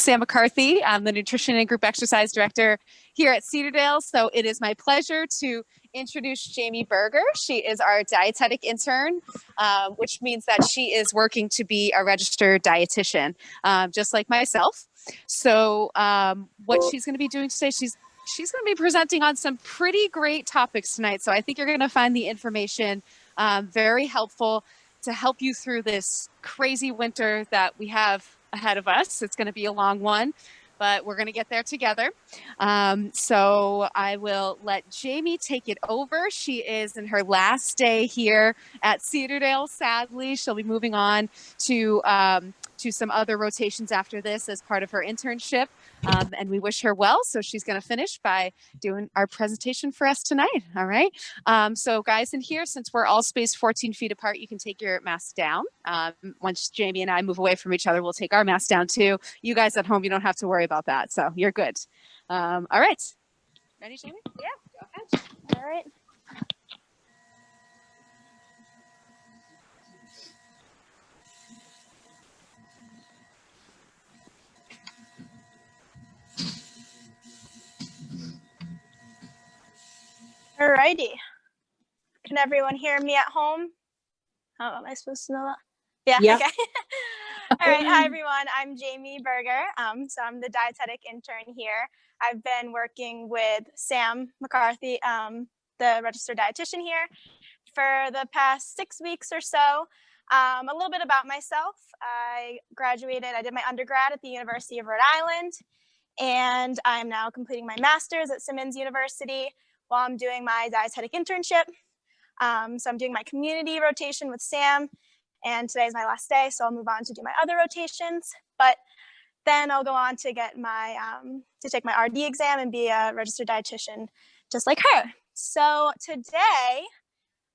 Sam McCarthy. I'm the Nutrition and Group Exercise Director here at Cedardale. So it is my pleasure to introduce Jamie Berger. She is our dietetic intern, which means that she is working to be a registered dietitian, just like myself. So what she's going to be doing today, she's going to be presenting on some pretty great topics tonight. So I think you're going to find the information very helpful to help you through this crazy winter that we have ahead of us. It's going to be a long one, but we're going to get there together. So I will let Jamie take it over. She is in her last day here at Cedardale. Sadly, she'll be moving on to some other rotations after this as part of her internship. And we wish her well. So she's going to finish by doing our presentation for us tonight. All right. So guys in here, since we're all spaced 14 feet apart, you can take your mask down. Once Jamie and I move away from each other, we'll take our mask down too. You guys at home, you don't have to worry about that. So you're good. All right. Ready, Jamie? Yeah, go ahead. All right. Alrighty. Can everyone hear me at home? How am I supposed to know that? Yeah. Yep. Okay. All right. Hi, everyone. I'm Jamie Berger. So I'm the dietetic intern here. I've been working with Sam McCarthy, the registered dietitian here, for the past 6 weeks or so. A little bit about myself. I did my undergrad at the University of Rhode Island, and I'm now completing my master's at Simmons University while I'm doing my dietetic internship. So I'm doing my community rotation with Sam, and today's my last day, so I'll move on to do my other rotations. But then I'll go on to get my to take my RD exam and be a registered dietitian, just like her. So today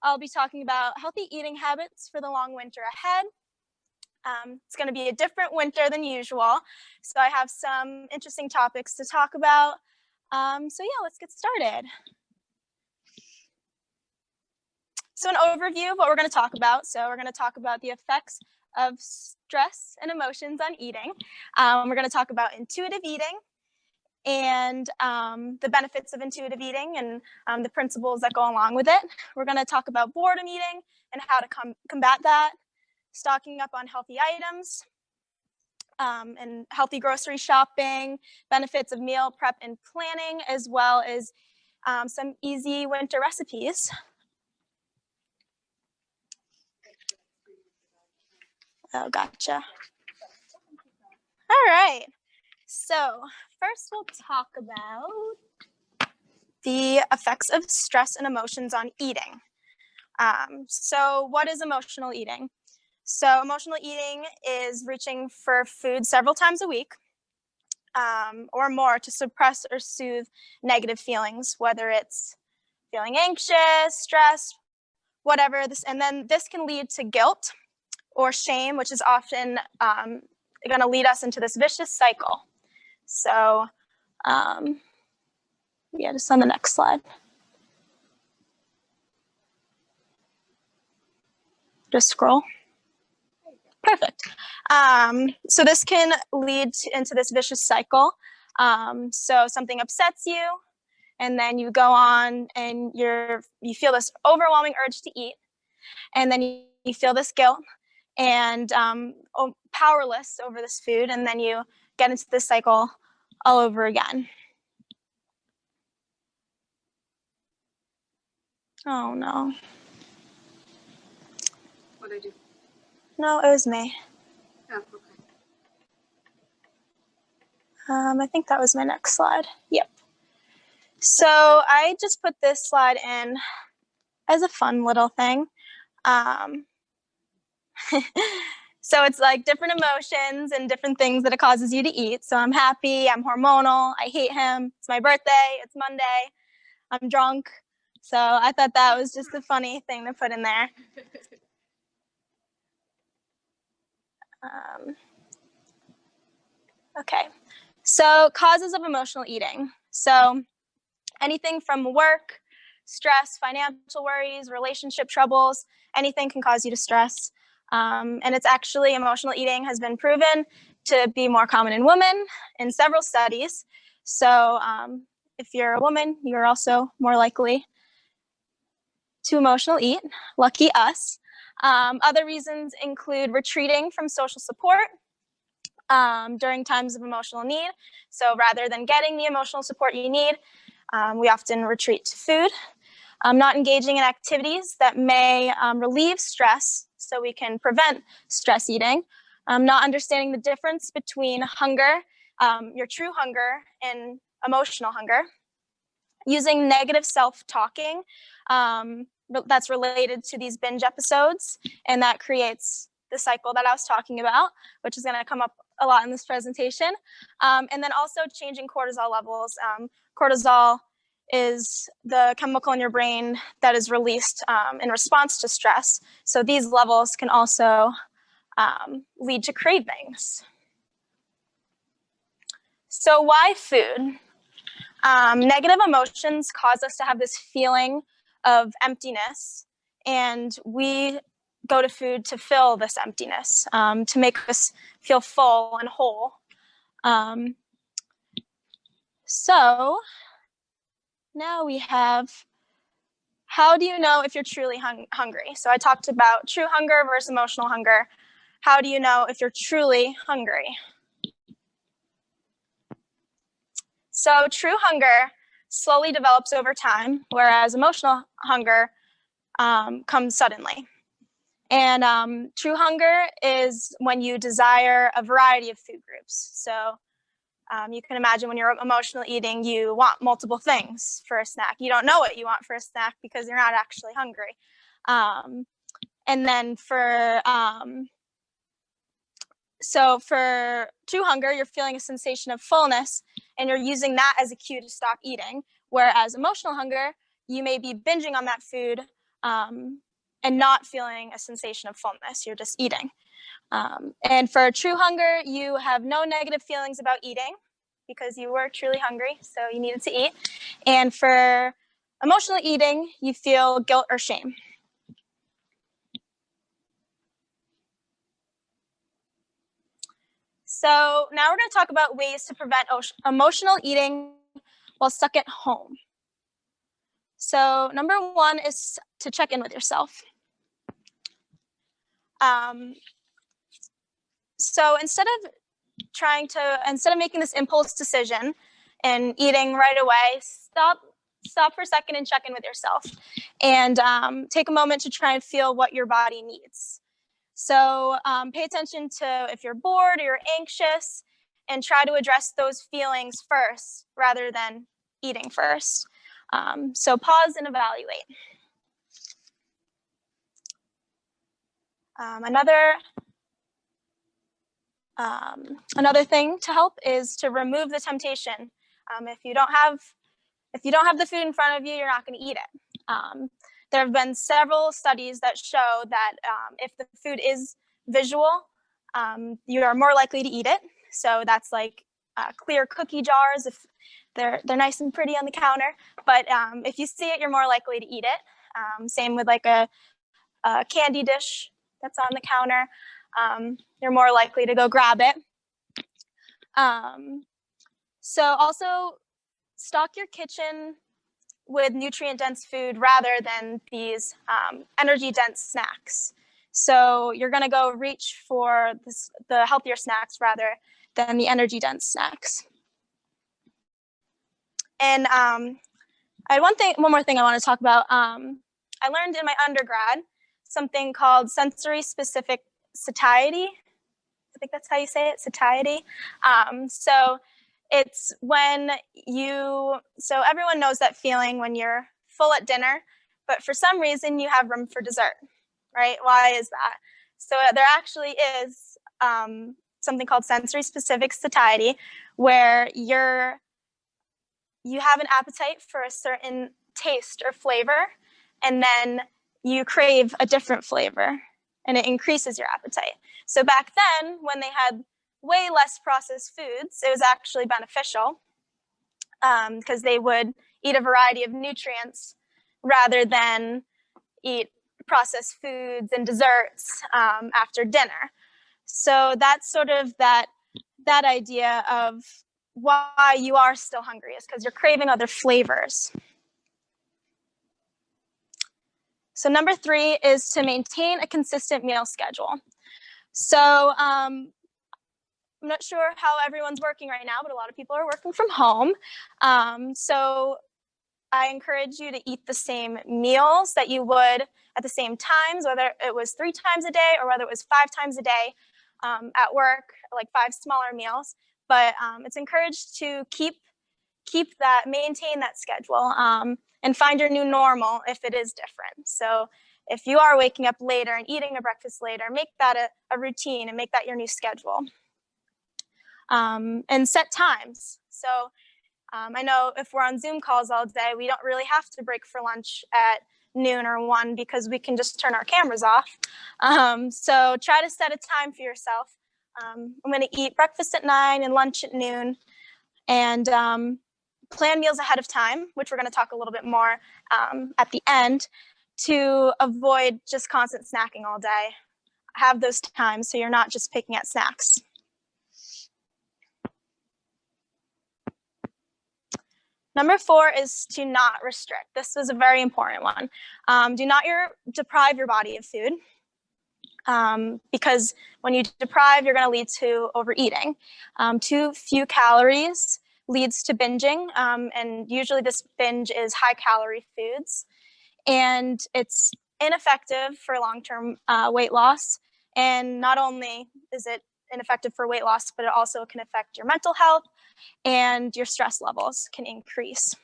I'll be talking about healthy eating habits for the long winter ahead. It's going to be a different winter than usual, so I have some interesting topics to talk about. So yeah, let's get started. So an overview of what we're going to talk about. So we're going to talk about the effects of stress and emotions on eating. We're going to talk about intuitive eating and the benefits of intuitive eating and the principles that go along with it. We're going to talk about boredom eating and how to combat that, stocking up on healthy items, and healthy grocery shopping, benefits of meal prep and planning, as well as some easy winter recipes. Oh, gotcha. All right. So first we'll talk about the effects of stress and emotions on eating. So what is emotional eating? So emotional eating is reaching for food several times a week or more to suppress or soothe negative feelings, whether it's feeling anxious, stressed, whatever. And then this can lead to guilt or shame, which is often going to lead us into this vicious cycle. So, yeah, just on the next slide. Just scroll. Perfect. So this can lead into this vicious cycle. So something upsets you, and then you go on and you feel this overwhelming urge to eat, and then you feel this guilt and powerless over this food, and then you get into this cycle all over again. Oh no. What did I do? No, it was me. Oh, okay. I think that was my next slide. Yep. So I just put this slide in as a fun little thing. So it's like different emotions and different things that it causes you to eat. So I'm happy, I'm hormonal, I hate him, it's my birthday, it's Monday, I'm drunk. So I thought that was just a funny thing to put in there. Okay, so causes of emotional eating. So anything from work, stress, financial worries, relationship troubles, anything can cause you to stress. And it's actually, emotional eating has been proven to be more common in women in several studies. So if you're a woman, you're also more likely to emotional eat. Lucky us. Other reasons include retreating from social support during times of emotional need. So rather than getting the emotional support you need, we often retreat to food. Not engaging in activities that may relieve stress so we can prevent stress eating. Not understanding the difference between hunger, your true hunger, and emotional hunger. Using negative self-talking that's related to these binge episodes, and that creates the cycle that I was talking about, which is going to come up a lot in this presentation. And then also changing cortisol levels. Cortisol is the chemical in your brain that is released in response to stress. So these levels can also lead to cravings. So why food? Negative emotions cause us to have this feeling of emptiness, and we go to food to fill this emptiness, to make us feel full and whole. So now we have, how do you know if you're truly hungry? So I talked about true hunger versus emotional hunger. How do you know if you're truly hungry? So true hunger slowly develops over time, whereas emotional hunger comes suddenly. And true hunger is when you desire a variety of food groups. So you can imagine when you're emotional eating, you want multiple things for a snack. You don't know what you want for a snack because you're not actually hungry. And then so for true hunger, you're feeling a sensation of fullness, and you're using that as a cue to stop eating. Whereas emotional hunger, you may be binging on that food and not feeling a sensation of fullness. You're just eating. And for true hunger, you have no negative feelings about eating because you were truly hungry, so you needed to eat. And for emotional eating, you feel guilt or shame. So now we're going to talk about ways to prevent emotional eating while stuck at home. So number one is to check in with yourself. So instead of making this impulse decision and eating right away, stop for a second and check in with yourself, and take a moment to try and feel what your body needs. So pay attention to if you're bored or you're anxious, and try to address those feelings first rather than eating first. So pause and evaluate. Another thing to help is to remove the temptation. If you don't have the food in front of you, you're not going to eat it. There have been several studies that show that if the food is visual, you are more likely to eat it. So that's like clear cookie jars, if they're nice and pretty on the counter. But if you see it, you're more likely to eat it. Same with like a candy dish that's on the counter. You're more likely to go grab it. So also stock your kitchen with nutrient-dense food rather than these energy-dense snacks. So you're going to go reach for the healthier snacks rather than the energy-dense snacks. And I had one more thing I want to talk about. I learned in my undergrad something called sensory-specific satiety. I think that's how you say it, satiety. So it's when so everyone knows that feeling when you're full at dinner, but for some reason you have room for dessert, right? Why is that? So there actually is something called sensory-specific satiety, where you have an appetite for a certain taste or flavor, and then you crave a different flavor, and it increases your appetite. So back then, when they had way less processed foods, it was actually beneficial because they would eat a variety of nutrients rather than eat processed foods and desserts after dinner. So that's sort of that that idea of why you are still hungry is because you're craving other flavors. So number 3 is to maintain a consistent meal schedule. So I'm not sure how everyone's working right now, but a lot of people are working from home. So I encourage you to eat the same meals that you would at the same times, whether it was 3 times a day or whether it was 5 times a day at work, like 5 smaller meals. But it's encouraged to maintain that schedule and find your new normal if it is different. So if you are waking up later and eating a breakfast later, make that a routine and make that your new schedule. And set times. So I know if we're on Zoom calls all day, we don't really have to break for lunch at noon or 1 because we can just turn our cameras off. So try to set a time for yourself. I'm going to eat breakfast at 9 and lunch at noon, and plan meals ahead of time, which we're going to talk a little bit more at the end, to avoid just constant snacking all day. Have those times so you're not just picking at snacks. Number 4 is to not restrict. This was a very important one. Do not deprive your body of food because when you deprive, you're going to lead to overeating. Too few calories leads to binging, and usually this binge is high-calorie foods, and it's ineffective for long-term weight loss. And not only is it ineffective for weight loss, but it also can affect your mental health, and your stress levels can increase.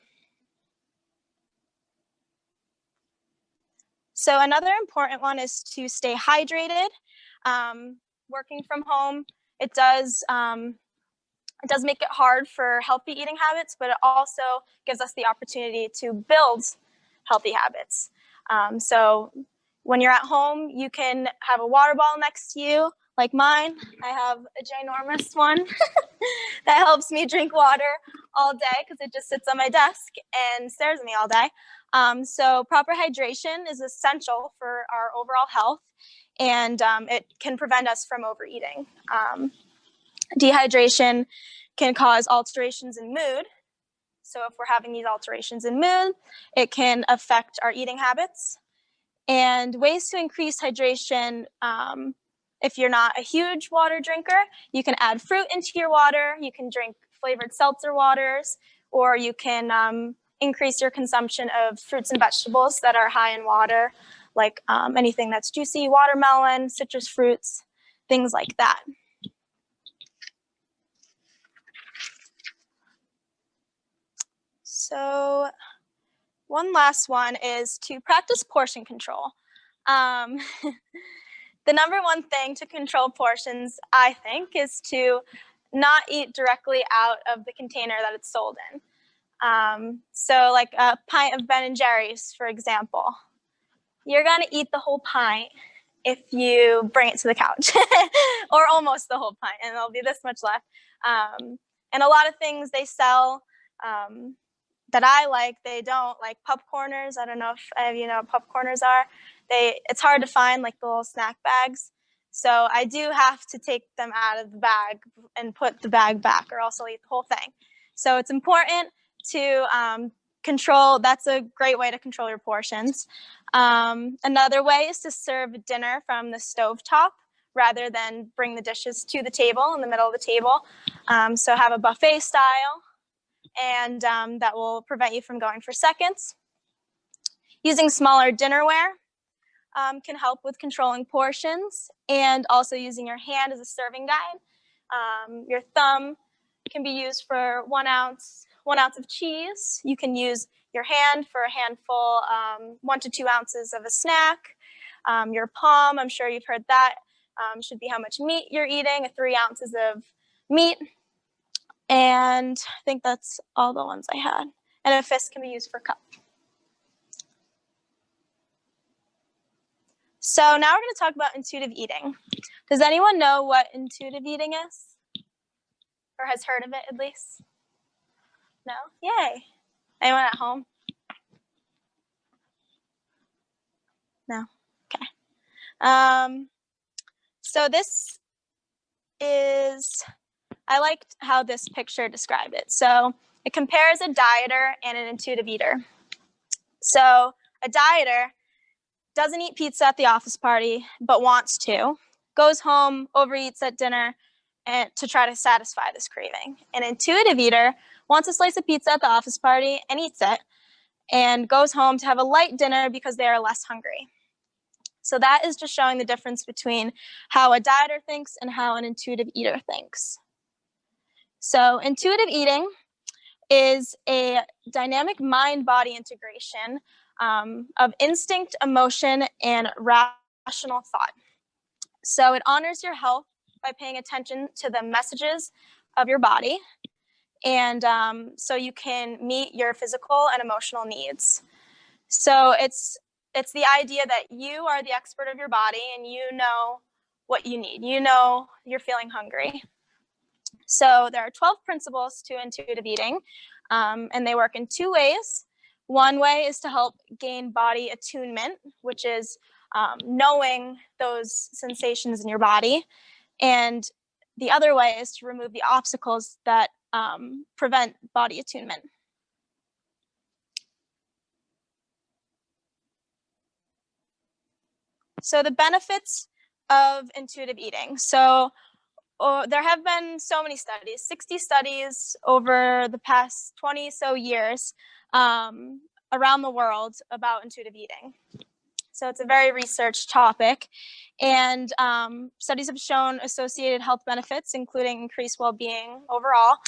So another important one is to stay hydrated. Working from home, it does make it hard for healthy eating habits, but it also gives us the opportunity to build healthy habits. So when you're at home, you can have a water bottle next to you, like mine. I have a ginormous one that helps me drink water all day because it just sits on my desk and stares at me all day. So proper hydration is essential for our overall health, and it can prevent us from overeating. Dehydration can cause alterations in mood. So if we're having these alterations in mood, it can affect our eating habits. And ways to increase hydration, if you're not a huge water drinker, you can add fruit into your water, you can drink flavored seltzer waters, or you can increase your consumption of fruits and vegetables that are high in water, like anything that's juicy, watermelon, citrus fruits, things like that. So one last one is to practice portion control. The number one thing to control portions, I think, is to not eat directly out of the container that it's sold in. So like a pint of Ben & Jerry's, for example. You're going to eat the whole pint if you bring it to the couch, or almost the whole pint, and there'll be this much left. And a lot of things they sell that I like, they don't, like popcorners. I don't know if any of you know what popcorners are. It's hard to find, like the little snack bags. So I do have to take them out of the bag and put the bag back, or else I'll eat the whole thing. So it's important to control. That's a great way to control your portions. Another way is to serve dinner from the stovetop rather than bring the dishes to the table in the middle of the table. So have a buffet style, and that will prevent you from going for seconds. Using smaller dinnerware can help with controlling portions, and also using your hand as a serving guide. Your thumb can be used for 1 ounce of cheese. You can use your hand for a handful, 1 to 2 ounces of a snack. Your palm, I'm sure you've heard that, should be how much meat you're eating, 3 ounces of meat. And I think that's all the ones I had. And a fist can be used for a cup. So now we're going to talk about intuitive eating. Does anyone know what intuitive eating is? Or has heard of it at least? No? Yay. Anyone at home? No? Okay. So this is I liked how this picture described it. So it compares a dieter and an intuitive eater. So a dieter doesn't eat pizza at the office party, but wants to, goes home, overeats at dinner, and to try to satisfy this craving. An intuitive eater wants a slice of pizza at the office party and eats it, and goes home to have a light dinner because they are less hungry. So that is just showing the difference between how a dieter thinks and how an intuitive eater thinks. So intuitive eating is a dynamic mind-body integration of instinct, emotion, and rational thought. So it honors your health by paying attention to the messages of your body, and so you can meet your physical and emotional needs. So it's the idea that you are the expert of your body and you know what you need. You know you're feeling hungry. So there are 12 principles to intuitive eating, and they work in two ways. One way is to help gain body attunement, which is knowing those sensations in your body. And the other way is to remove the obstacles that prevent body attunement. So the benefits of intuitive eating. So there have been so many studies, 60 studies over the past 20 so years around the world about intuitive eating. So it's a very researched topic, and studies have shown associated health benefits, including increased well-being overall,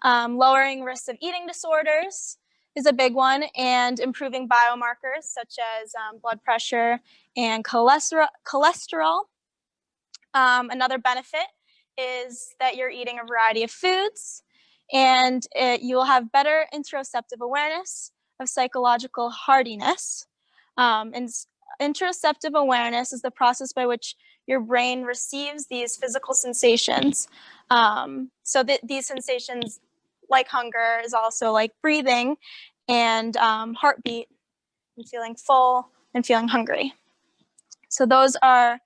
lowering risks of eating disorders is a big one, and improving biomarkers such as blood pressure and cholesterol. Another benefit is that you're eating a variety of foods, and you will have better interoceptive awareness of psychological hardiness. And interoceptive awareness is the process by which your brain receives these physical sensations. So these sensations, like hunger, is also like breathing and heartbeat and feeling full and feeling hungry. So those are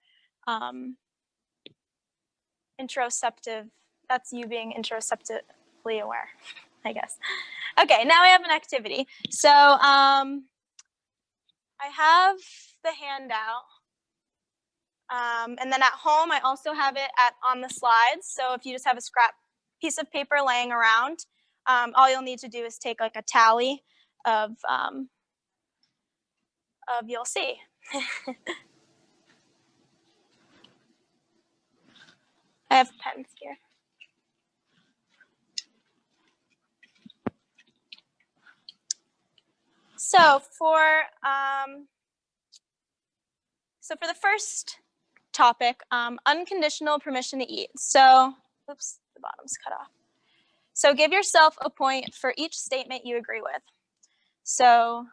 interoceptive. That's you being interoceptively aware, I guess. Okay, now I have an activity. So I have the handout. And then at home, I also have it on the slides. So if you just have a scrap piece of paper laying around, all you'll need to do is take like a tally of you'll see. I have pens here. So for the first topic, unconditional permission to eat. So, oops, the bottom's cut off. So give yourself a point for each statement you agree with. So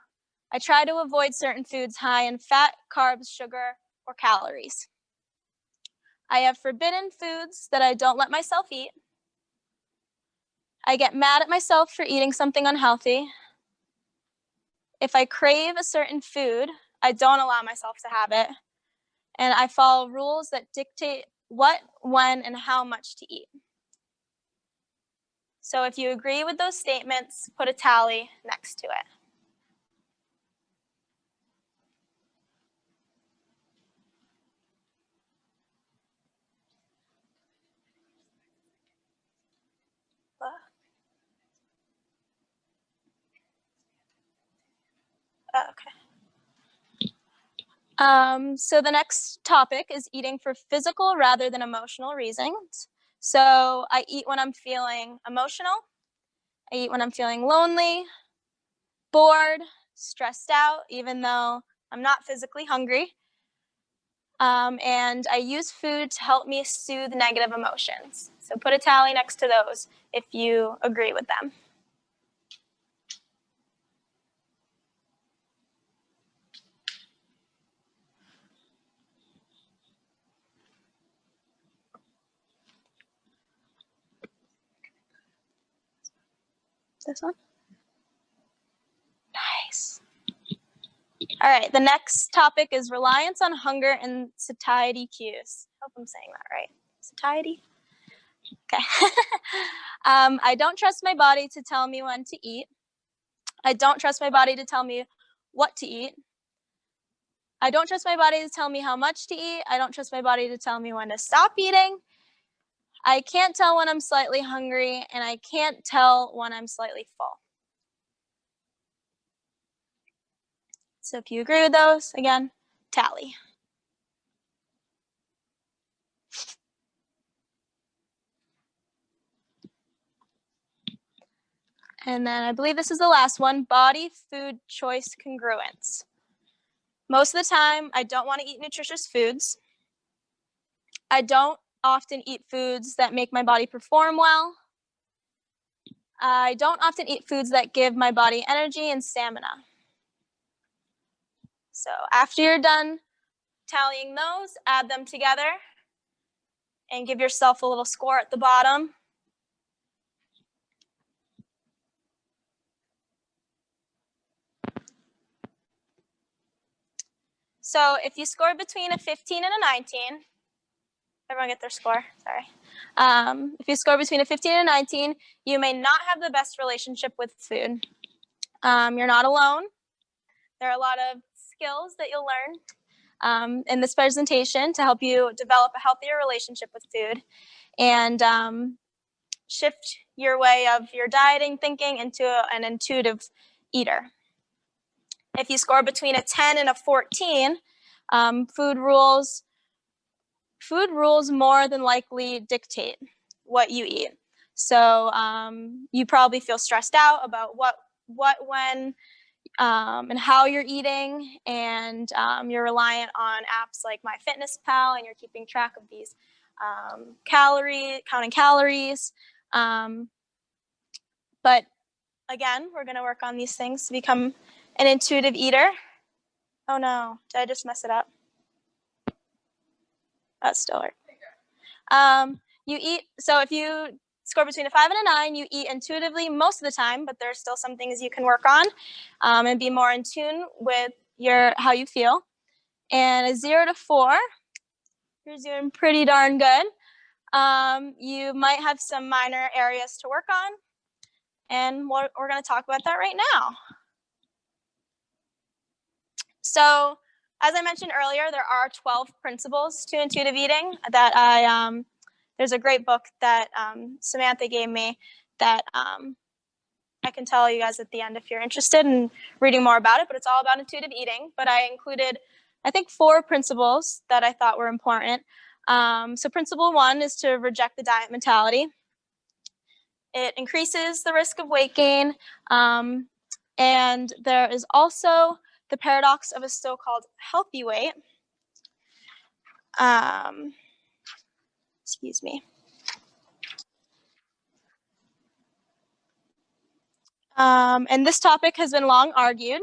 I try to avoid certain foods high in fat, carbs, sugar, or calories. I have forbidden foods that I don't let myself eat. I get mad at myself for eating something unhealthy. If I crave a certain food, I don't allow myself to have it. And I follow rules that dictate what, when, and how much to eat. So if you agree with those statements, put a tally next to it. Okay. So the next topic is eating for physical rather than emotional reasons. So I eat when I'm feeling emotional. I eat when I'm feeling lonely, bored, stressed out, even though I'm not physically hungry. And I use food to help me soothe negative emotions. So put a tally next to those if you agree with them. This one? Nice. All right, the next topic is reliance on hunger and satiety cues. I hope I'm saying that right. Satiety? Okay. I don't trust my body to tell me when to eat. I don't trust my body to tell me what to eat. I don't trust my body to tell me how much to eat. I don't trust my body to tell me when to stop eating. I can't tell when I'm slightly hungry, and I can't tell when I'm slightly full. So if you agree with those, again, tally. And then I believe this is the last one, body food choice congruence. Most of the time, I don't want to eat nutritious foods. I don't often eat foods that make my body perform well. I don't often eat foods that give my body energy and stamina. So after you're done tallying those, add them together and give yourself a little score at the bottom. So if you score between a 15 and a 19, everyone get their score, sorry. If you score between a 15 and a 19, you may not have the best relationship with food. You're not alone. There are a lot of skills that you'll learn in this presentation to help you develop a healthier relationship with food and shift your way of your dieting thinking into an intuitive eater. If you score between a 10 and a 14, food rules more than likely dictate what you eat. So you probably feel stressed out about what, when, and how you're eating, and you're reliant on apps like MyFitnessPal, and you're keeping track of these counting calories. But again, we're going to work on these things to become an intuitive eater. Oh no, did I just mess it up? That still works. You eat, so if you score between a 5 and a 9, you eat intuitively most of the time, but there's still some things you can work on and be more in tune with how you feel. And a 0 to 4, you're doing pretty darn good. You might have some minor areas to work on, and we're going to talk about that right now. So as I mentioned earlier, there are 12 principles to intuitive eating that there's a great book that Samantha gave me that I can tell you guys at the end if you're interested in reading more about it, but it's all about intuitive eating. But I included, I think, 4 principles that I thought were important. So principle 1 is to reject the diet mentality. It increases the risk of weight gain. And there is also the paradox of a so-called healthy weight. Excuse me. And this topic has been long argued.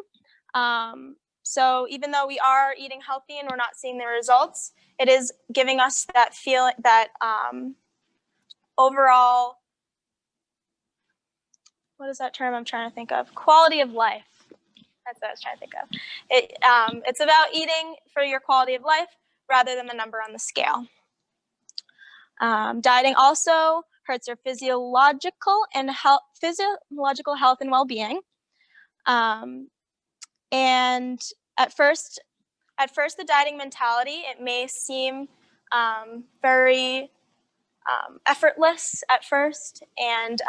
So even though we are eating healthy and we're not seeing the results, it is giving us that feeling, that overall, what is that term I'm trying to think of? Quality of life. That's what I was trying to think of. It's about eating for your quality of life rather than the number on the scale. Dieting also hurts your physiological health and well-being. And at first, the dieting mentality, it may seem very effortless at first, and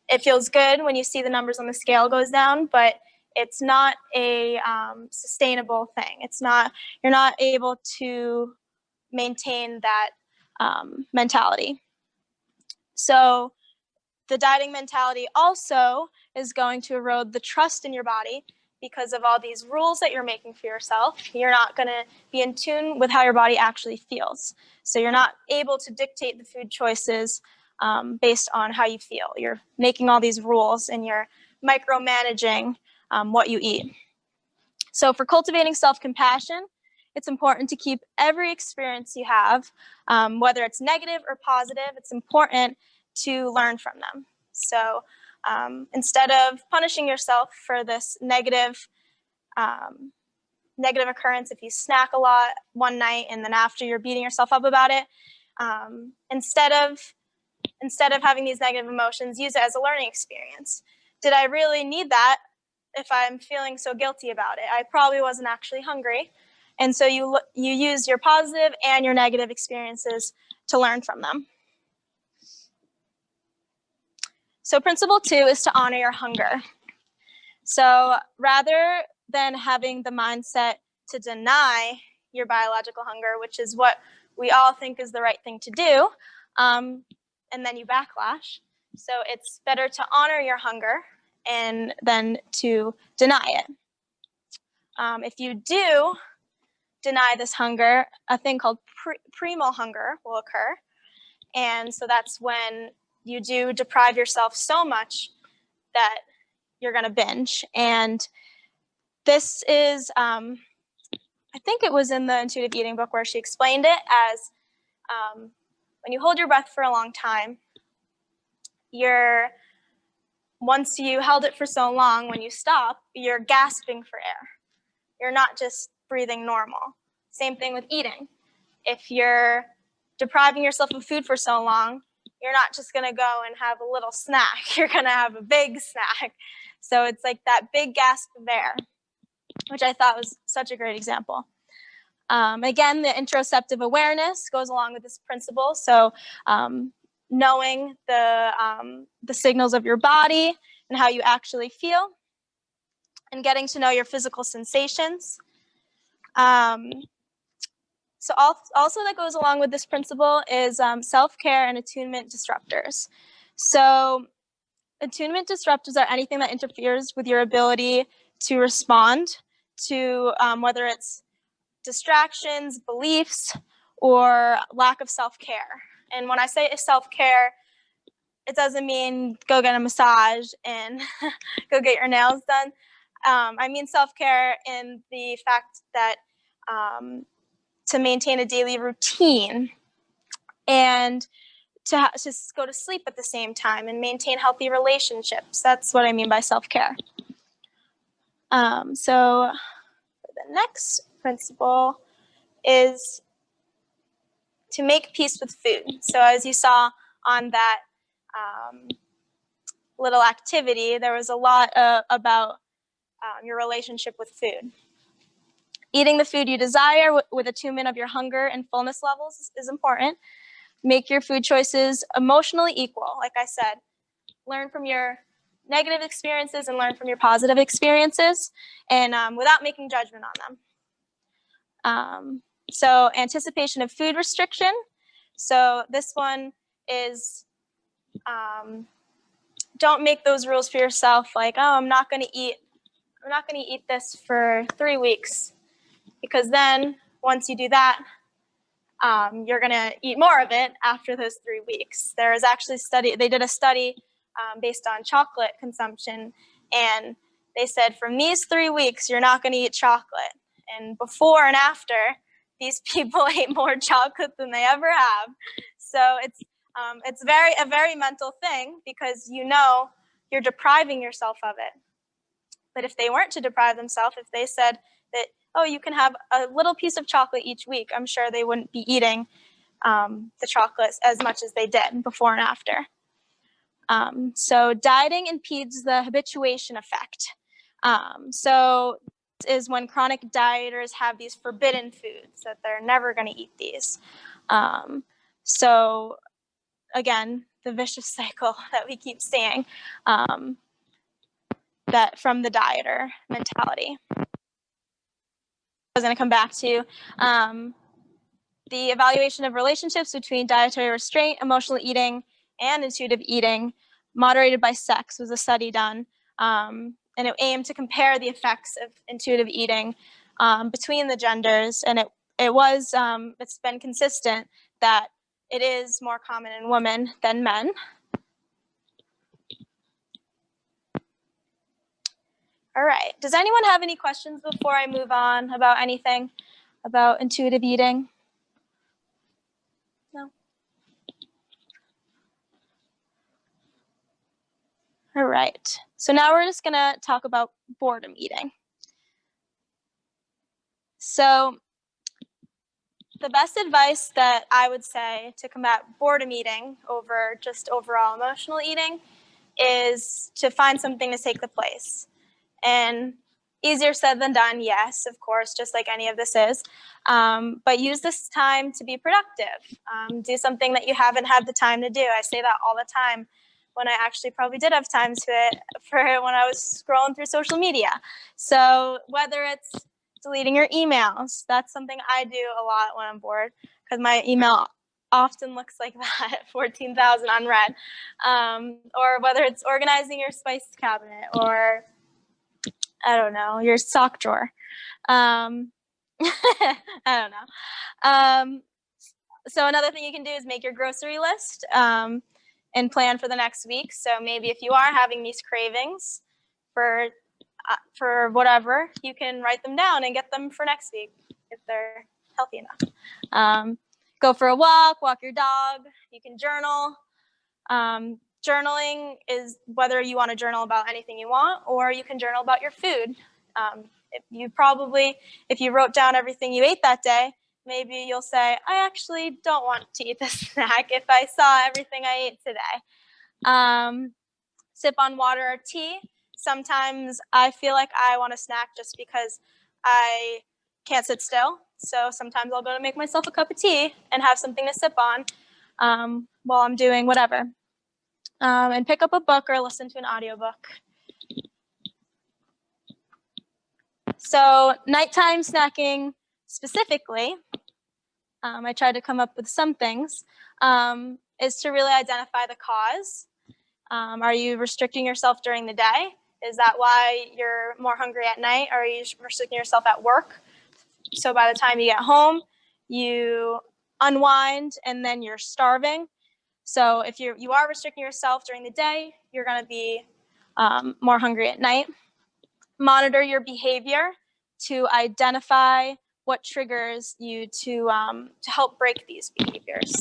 it feels good when you see the numbers on the scale goes down, but it's not a sustainable thing. You're not able to maintain that mentality. So the dieting mentality also is going to erode the trust in your body because of all these rules that you're making for yourself. You're not going to be in tune with how your body actually feels. So you're not able to dictate the food choices based on how you feel. You're making all these rules and you're micromanaging what you eat. So for cultivating self-compassion, it's important to keep every experience you have, whether it's negative or positive, it's important to learn from them. So instead of punishing yourself for this negative occurrence, if you snack a lot one night and then after you're beating yourself up about it, Instead of having these negative emotions, use it as a learning experience. Did I really need that if I'm feeling so guilty about it? I probably wasn't actually hungry. And so you use your positive and your negative experiences to learn from them. So principle 2 is to honor your hunger. So rather than having the mindset to deny your biological hunger, which is what we all think is the right thing to do, and then you backlash. So it's better to honor your hunger and then to deny it. If you do deny this hunger, a thing called primal hunger will occur. And so that's when you do deprive yourself so much that you're going to binge. And this is, I think it was in the intuitive eating book where she explained it as when you hold your breath for a long time, once you held it for so long, when you stop, you're gasping for air. You're not just breathing normal. Same thing with eating. If you're depriving yourself of food for so long, you're not just going to go and have a little snack. You're going to have a big snack. So it's like that big gasp of air, which I thought was such a great example. Again, the interoceptive awareness goes along with this principle. So knowing the signals of your body and how you actually feel, and getting to know your physical sensations. So also that goes along with this principle is self-care and attunement disruptors. So attunement disruptors are anything that interferes with your ability to respond to whether it's distractions, beliefs, or lack of self-care. And when I say self-care, it doesn't mean go get a massage and go get your nails done. I mean self-care in the fact that to maintain a daily routine and to just go to sleep at the same time and maintain healthy relationships. That's what I mean by self-care. So the next principle is to make peace with food. So as you saw on that little activity, there was a lot about your relationship with food. Eating the food you desire with attunement of your hunger and fullness levels is important. Make your food choices emotionally equal. Like I said, learn from your negative experiences and learn from your positive experiences, and without making judgment on them. So anticipation of food restriction. So this one is don't make those rules for yourself. Like, oh, I'm not going to eat this for 3 weeks, because then once you do that, you're going to eat more of it after those 3 weeks. There is actually they did a study based on chocolate consumption, and they said from these 3 weeks, you're not going to eat chocolate. And before and after, these people ate more chocolate than they ever have. So it's a very mental thing, because you're depriving yourself of it. But if they weren't to deprive themselves, if they said that, oh, you can have a little piece of chocolate each week, I'm sure they wouldn't be eating the chocolates as much as they did before and after. So dieting impedes the habituation effect. So is when chronic dieters have these forbidden foods that they're never going to eat these. So again, the vicious cycle that we keep seeing that from the dieter mentality. I was going to come back to the evaluation of relationships between dietary restraint, emotional eating, and intuitive eating, moderated by sex, was a study done. And it aimed to compare the effects of intuitive eating between the genders. And it's been consistent that it is more common in women than men. All right. Does anyone have any questions before I move on about anything about intuitive eating? No? All right. So now we're just going to talk about boredom eating. So the best advice that I would say to combat boredom eating over just overall emotional eating is to find something to take the place. And easier said than done, yes, of course, just like any of this is. But use this time to be productive. Do something that you haven't had the time to do. I say that all the time when I actually probably did have time to it for when I was scrolling through social media. So whether it's deleting your emails, that's something I do a lot when I'm bored because my email often looks like that, 14,000 unread. Or whether it's organizing your spice cabinet or, I don't know, your sock drawer. I don't know. So another thing you can do is make your grocery list and plan for the next week. So maybe if you are having these cravings for whatever, you can write them down and get them for next week if they're healthy enough. Go for a walk your dog. You can journal. Journaling is whether you want to journal about anything you want or you can journal about your food. If you wrote down everything you ate that day, maybe you'll say, I actually don't want to eat this snack if I saw everything I ate today. Sip on water or tea. Sometimes I feel like I want a snack just because I can't sit still. So sometimes I'll go to make myself a cup of tea and have something to sip on while I'm doing whatever. And pick up a book or listen to an audiobook. So nighttime snacking specifically, I tried to come up with some things, is to really identify the cause. Are you restricting yourself during the day? Is that why you're more hungry at night? Or are you restricting yourself at work? So by the time you get home, you unwind and then you're starving. So if you are restricting yourself during the day, you're going to be more hungry at night. Monitor your behavior to identify what triggers you to help break these behaviors.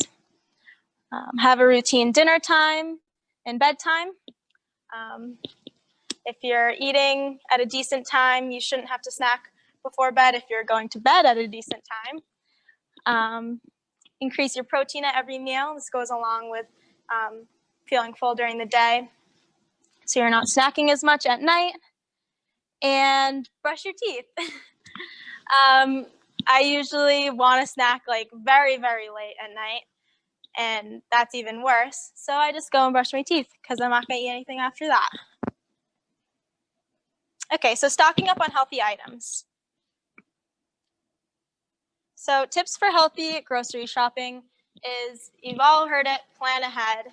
Have a routine dinner time and bedtime. If you're eating at a decent time, you shouldn't have to snack before bed if you're going to bed at a decent time. Increase your protein at every meal. This goes along with feeling full during the day, so you're not snacking as much at night. And brush your teeth. I usually want to snack like very, very late at night, and that's even worse. So I just go and brush my teeth because I'm not going to eat anything after that. Okay, so stocking up on healthy items. So tips for healthy grocery shopping is, you've all heard it, plan ahead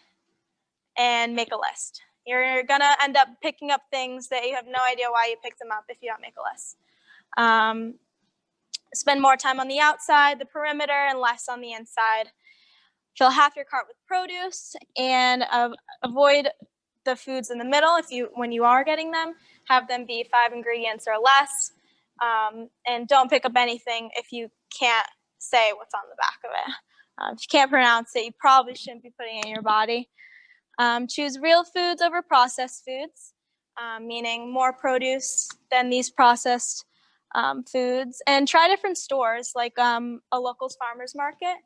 and make a list. You're going to end up picking up things that you have no idea why you picked them up if you don't make a list. Spend more time on the outside, the perimeter, and less on the inside. Fill half your cart with produce and avoid the foods in the middle when you are getting them. Have them be 5 ingredients or less. And don't pick up anything if you can't say what's on the back of it. If you can't pronounce it, you probably shouldn't be putting it in your body. Choose real foods over processed foods, meaning more produce than these processed foods. And try different stores like a locals farmers market.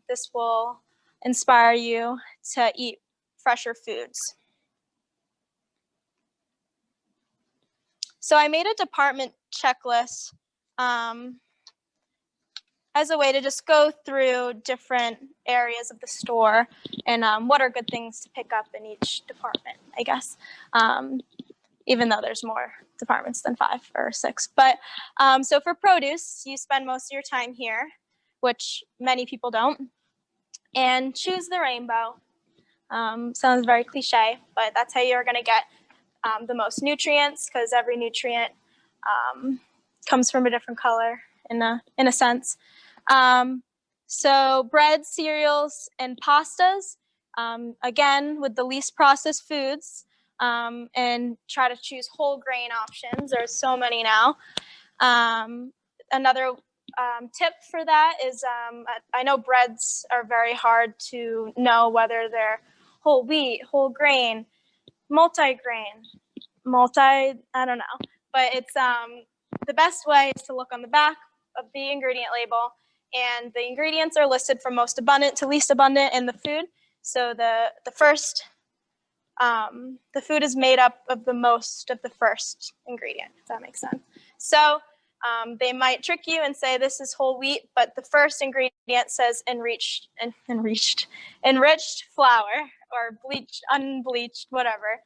This will inspire you to eat fresher foods. So I made a department checklist as a way to just go through different areas of the store and what are good things to pick up in each department, I guess, even though there's more departments than 5 or 6. But so for produce, you spend most of your time here, which many people don't, and choose the rainbow. Sounds very cliche, but that's how you're going to get the most nutrients, because every nutrient comes from a different color in a sense. So bread, cereals, and pastas, again, with the least processed foods, and try to choose whole grain options. There's so many now. Another tip for that is, I know breads are very hard to know whether they're whole wheat, whole grain, multi-grain, I don't know. But it's the best way is to look on the back of the ingredient label and the ingredients are listed from most abundant to least abundant in the food. So the food is made up of the most of the first ingredient, if that makes sense. So they might trick you and say this is whole wheat, but the first ingredient says enriched flour or bleached, unbleached, whatever.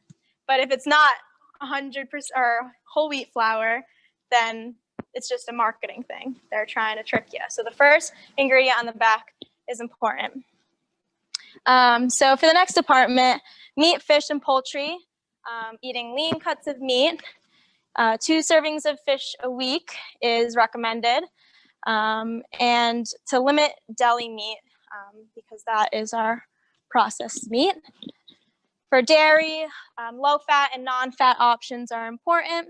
But if it's not 100% or whole wheat flour, then it's just a marketing thing. They're trying to trick you. So the first ingredient on the back is important. So for the next department, meat, fish, and poultry, eating lean cuts of meat. 2 servings of fish a week is recommended, and to limit deli meat because that is our processed meat. For dairy, low-fat and non-fat options are important.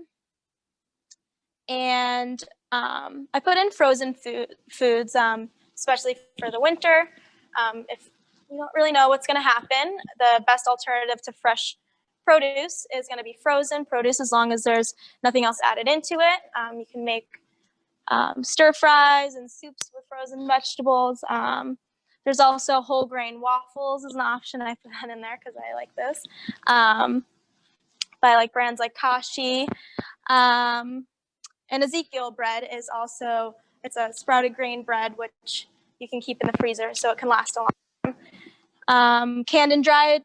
And I put in frozen foods, especially for the winter. If you don't really know what's going to happen, the best alternative to fresh produce is going to be frozen produce as long as there's nothing else added into it. You can make stir fries and soups with frozen vegetables. There's also whole grain waffles as an option. I put that in there because I like this. By like brands like Kashi. And Ezekiel bread is also, it's a sprouted grain bread, which you can keep in the freezer so it can last a long time. Canned and dried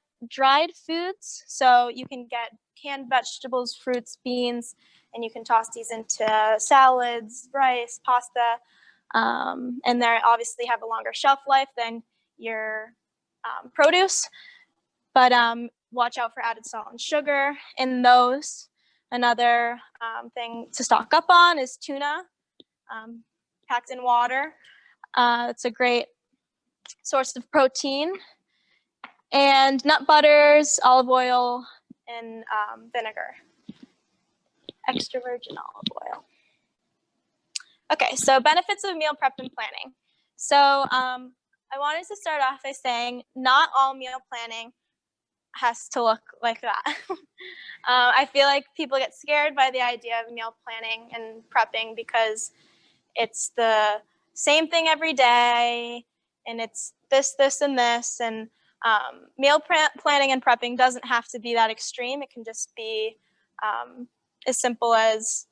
foods. So you can get canned vegetables, fruits, beans, and you can toss these into salads, rice, pasta. And they obviously have a longer shelf life than your produce. But watch out for added salt and sugar in those. Another thing to stock up on is tuna, packed in water. It's a great source of protein. And nut butters, olive oil, and vinegar. Extra virgin olive oil. Okay, so benefits of meal prep and planning. So I wanted to start off by saying not all meal planning has to look like that. I feel like people get scared by the idea of meal planning and prepping because it's the same thing every day, and it's this, this, and this, and meal planning and prepping doesn't have to be that extreme. It can just be as simple as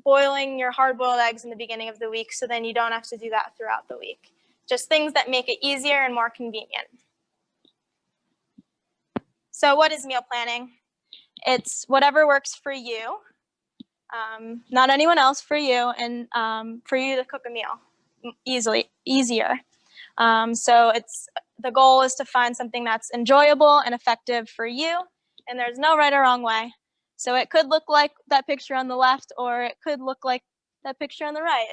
boiling your hard-boiled eggs in the beginning of the week so then you don't have to do that throughout the week. Just things that make it easier and more convenient. So what is meal planning? It's whatever works for you, not anyone else, for you, and for you to cook a meal easier. So the goal is to find something that's enjoyable and effective for you, and there's no right or wrong way. So it could look like that picture on the left, or it could look like that picture on the right.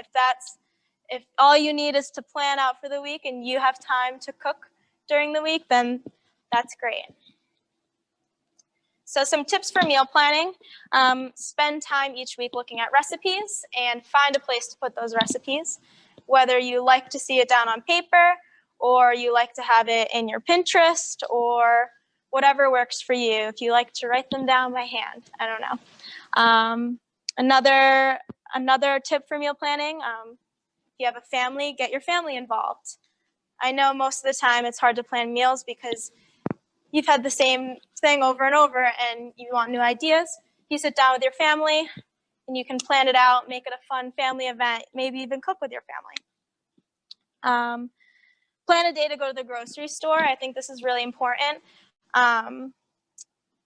If all you need is to plan out for the week and you have time to cook during the week, then that's great. So some tips for meal planning. Spend time each week looking at recipes and find a place to put those recipes, whether you like to see it down on paper or you like to have it in your Pinterest or whatever works for you. If you like to write them down by hand, I don't know. Another tip for meal planning, if you have a family, get your family involved. I know most of the time it's hard to plan meals because you've had the same thing over and over and you want new ideas. You sit down with your family and you can plan it out, make it a fun family event, maybe even cook with your family. Plan a day to go to the grocery store. I think this is really important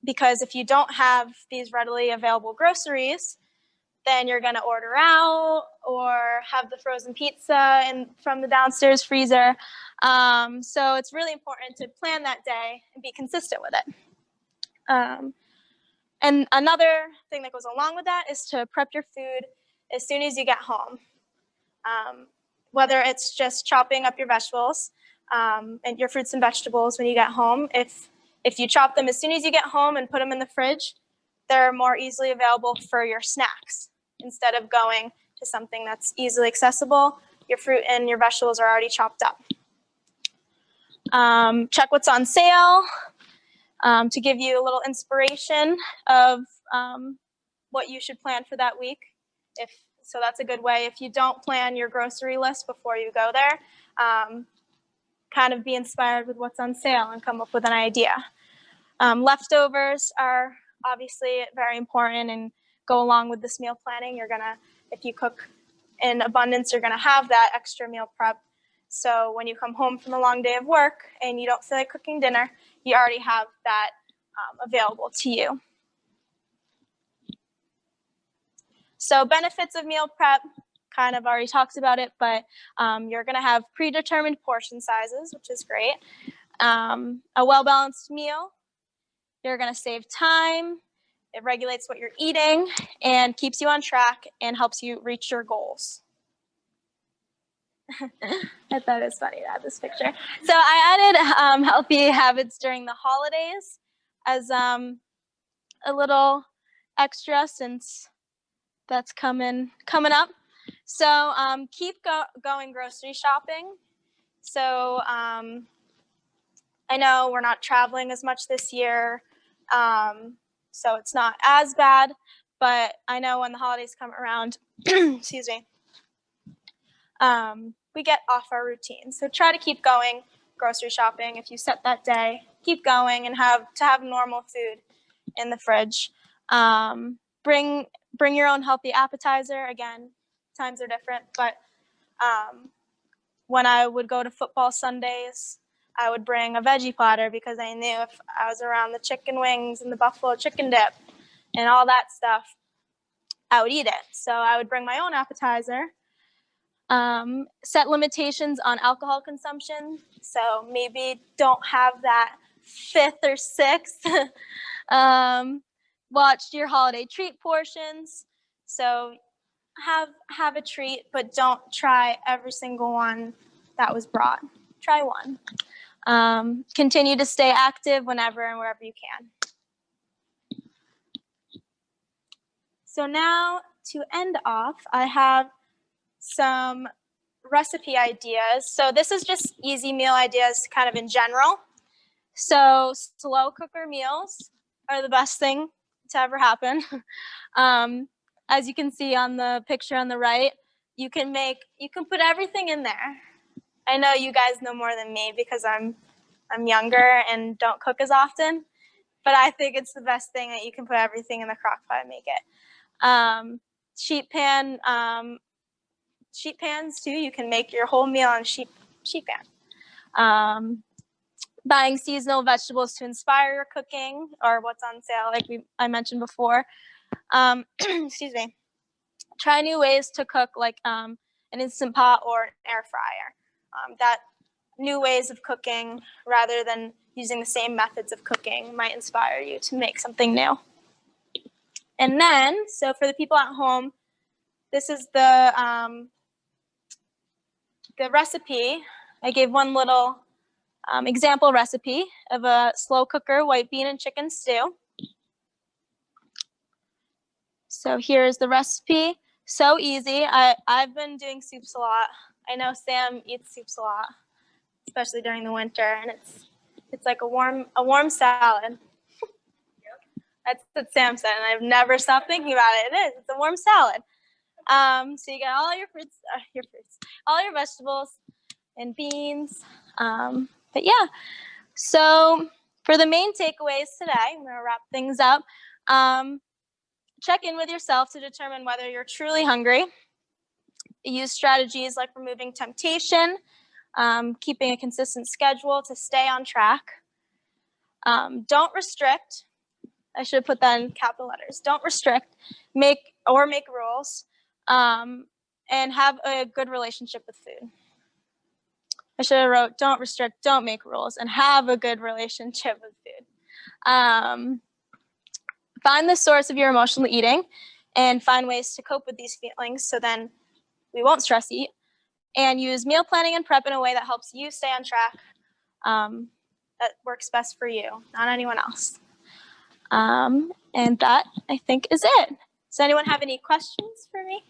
because if you don't have these readily available groceries, then you're going to order out or have the frozen pizza from the downstairs freezer. So it's really important to plan that day and be consistent with it. And another thing that goes along with that is to prep your food as soon as you get home. Whether it's just chopping up your vegetables and your fruits and vegetables when you get home. If you chop them as soon as you get home and put them in the fridge, they're more easily available for your snacks instead of going to something that's easily accessible. Your fruit and your vegetables are already chopped up. Check what's on sale to give you a little inspiration of what you should plan for that week. If So that's a good way if you don't plan your grocery list before you go there. Kind of be inspired with what's on sale and come up with an idea. Leftovers are obviously very important and go along with this meal planning. If you cook in abundance, you're gonna have that extra meal prep. So when you come home from a long day of work and you don't feel like cooking dinner, you already have that available to you. So benefits of meal prep, kind of already talked about it, but you're gonna have predetermined portion sizes, which is great. A well-balanced meal, you're gonna save time, it regulates what you're eating and keeps you on track and helps you reach your goals. I thought it was funny to add this picture. So I added healthy habits during the holidays as a little extra since that's coming up. So keep going grocery shopping. So I know we're not traveling as much this year, so it's not as bad, but I know when the holidays come around, excuse me, we get off our routine. So try to keep going grocery shopping. If you set that day, keep going and have normal food in the fridge. Bring your own healthy appetizer. Again, times are different, but when I would go to football Sundays, I would bring a veggie platter because I knew if I was around the chicken wings and the buffalo chicken dip and all that stuff, I would eat it. So I would bring my own appetizer. Set limitations on alcohol consumption. So maybe don't have that 5th or 6th. Watch your holiday treat portions. So have a treat, but don't try every single one that was brought. Try one. Continue to stay active whenever and wherever you can. So now to end off, I have some recipe ideas. So this is just easy meal ideas kind of in general. So slow cooker meals are the best thing to ever happen. As you can see on the picture on the right, you can put everything in there. I know you guys know more than me because I'm younger and don't cook as often, but I think it's the best thing that you can put everything in the crock pot and make it. Sheet pans too, you can make your whole meal on sheet pan. Buying seasonal vegetables to inspire your cooking or what's on sale, like I mentioned before. Excuse me. Try new ways to cook, like an Instant Pot or an air fryer. That new ways of cooking rather than using the same methods of cooking might inspire you to make something new. And then, so for the people at home, this is the recipe. I gave one little example recipe of a slow cooker white bean and chicken stew. So here's the recipe. So easy. I've been doing soups a lot. I know Sam eats soups a lot, especially during the winter, and it's like a warm salad. That's what Sam said, and I've never stopped thinking about it. It is. It's a warm salad. So you got all your fruits, all your vegetables and beans. But yeah, so for the main takeaways today, I'm going to wrap things up. Check in with yourself to determine whether you're truly hungry. Use strategies like removing temptation, keeping a consistent schedule to stay on track. Don't restrict. I should have put that in capital letters. Don't restrict, make rules, and have a good relationship with food. I should have wrote, don't restrict, don't make rules, and have a good relationship with food. Find the source of your emotional eating and find ways to cope with these feelings so then we won't stress eat. And use meal planning and prep in a way that helps you stay on track, that works best for you, not anyone else. And that, I think, is it. Does anyone have any questions for me?